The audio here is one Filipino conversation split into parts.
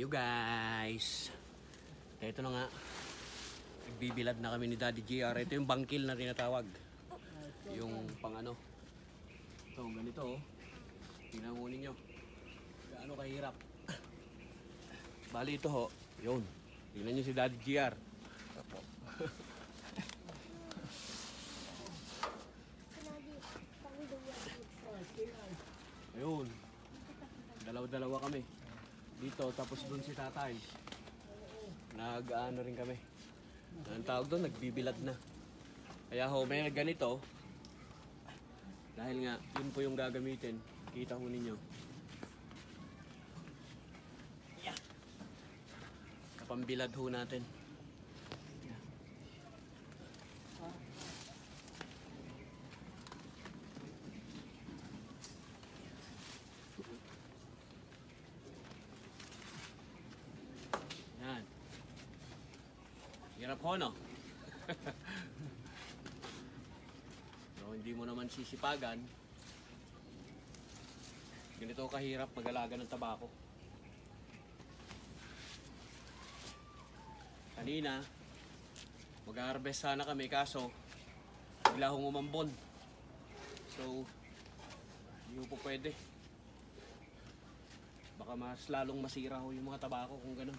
you guys. Ito na nga. Nagbibilad na kami ni Daddy JR. Ito yung bangkil na tinatawag. Yung pang ano. Ito, ganito oh. Tingnan mo ninyo. Gaano kahirap. Bali ito ho. Yun. Tingnan nyo si Daddy JR. Ayun. Dalawa-dalawa kami. Dito, tapos doon si tatay. Nag-ano rin kami. Ang tawag doon, nagbibilad na. Kaya ho, may ganito. Dahil nga, yun po yung gagamitin. Kita ho ninyo. Yeah. Kapambilad ho natin. Yan. Hirap ho, no? So, hindi mo naman sisipagan. Ganito kahirap mag-alaga ng tabako. Kanina, mag-harvest sana kami kaso bigla hong umambon. So, hindi po pwede. Baka mas lalong masira ho yung mga tabako kung ganun.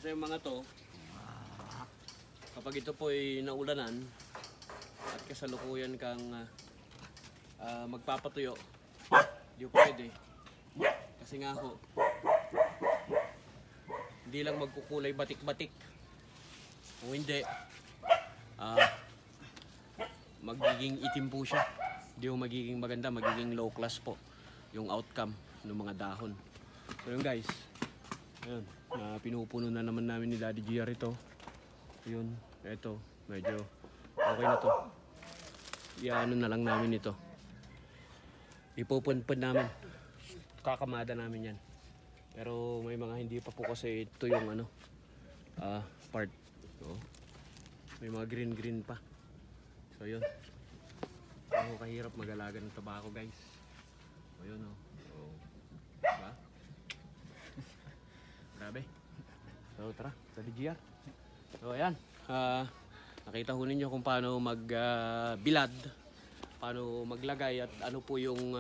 Kasi yung mga to, kapag ito po ay naulanan at kasalukuyan kang magpapatuyo, di pwede. Kasi nga ho, hindi lang magkukulay batik-batik. Kung hindi, magiging itim po siya. Hindi ho magiging maganda, magiging low class po yung outcome ng mga dahon. So yun guys, ayun, pinupuno na naman namin ni Daddy JR ito. Yun, ito, medyo okay na to. Iano na lang namin ito. Ipupunpun namin. Kakamada namin yan. Pero may mga hindi pa po kasi ito yung ano, part. So, may mga green pa. So yun. Ako kahirap mag-alaga ng tabako guys. So yun oh. So, diba? Grabe. So tara, Daddy JR. So ayan, nakita ho ninyo kung paano magbilad, paano maglagay at ano po yung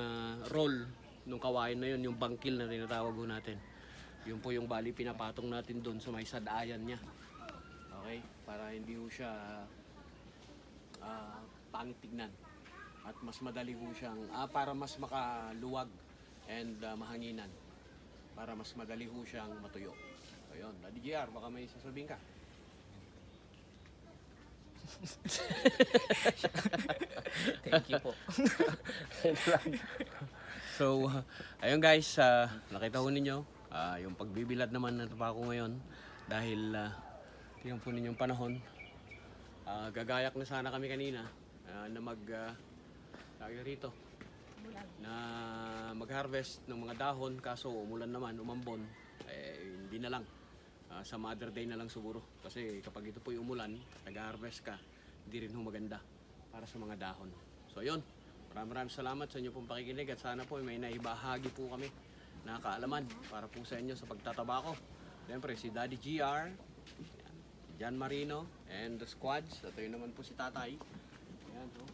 roll nung kawain na yun, yung bangkil na tinatawag ho natin. Yun po yung bali pinapatong natin doon sa may sadayan niya. Okay, para hindi ho siya pangit tignan. At mas madali ho siyang, para mas makaluwag and mahanginan. Para mas madali ho siyang matuyo. So yun, Daddy JR, baka may sasabihin ka. Thank you po. So, ayun guys, nakita ho ninyo, yung pagbibilad naman ng tabako ngayon. Dahil, tingnan po ninyong panahon. Gagayak na sana kami kanina na rito na mag-harvest ng mga dahon, kaso umulan naman, umambon, hindi na lang. Sa Mother Day na lang siguro. Kasi kapag ito po yung umulan, nag-harvest ka, hindi rin ho maganda para sa mga dahon. So yun, maraming salamat sa inyo pong pakikinig at sana po may naibahagi po kami na kaalaman para po sa inyo sa pagtatabako. Siyempre si Daddy JR, si John Marino, and the squads. Ito yun naman po si Tatay. Ayan, oh.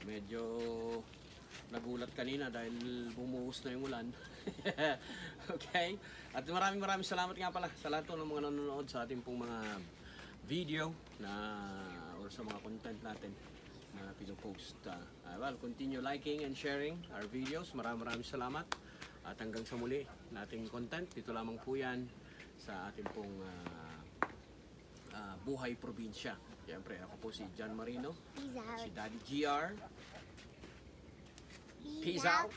Medyo nagulat kanina dahil bumuhos na yung ulan. Okay? At maraming salamat nga pala sa lahat ng mga nanonood sa ating pong mga video or sa mga content natin na pinopost. Well, continue liking and sharing our videos. Maraming salamat. At hanggang sa muli nating content, dito lamang po yan sa ating pong Buhay Probinsya. Siyempre, ako po si John Marino, si Daddy JR. Peace out.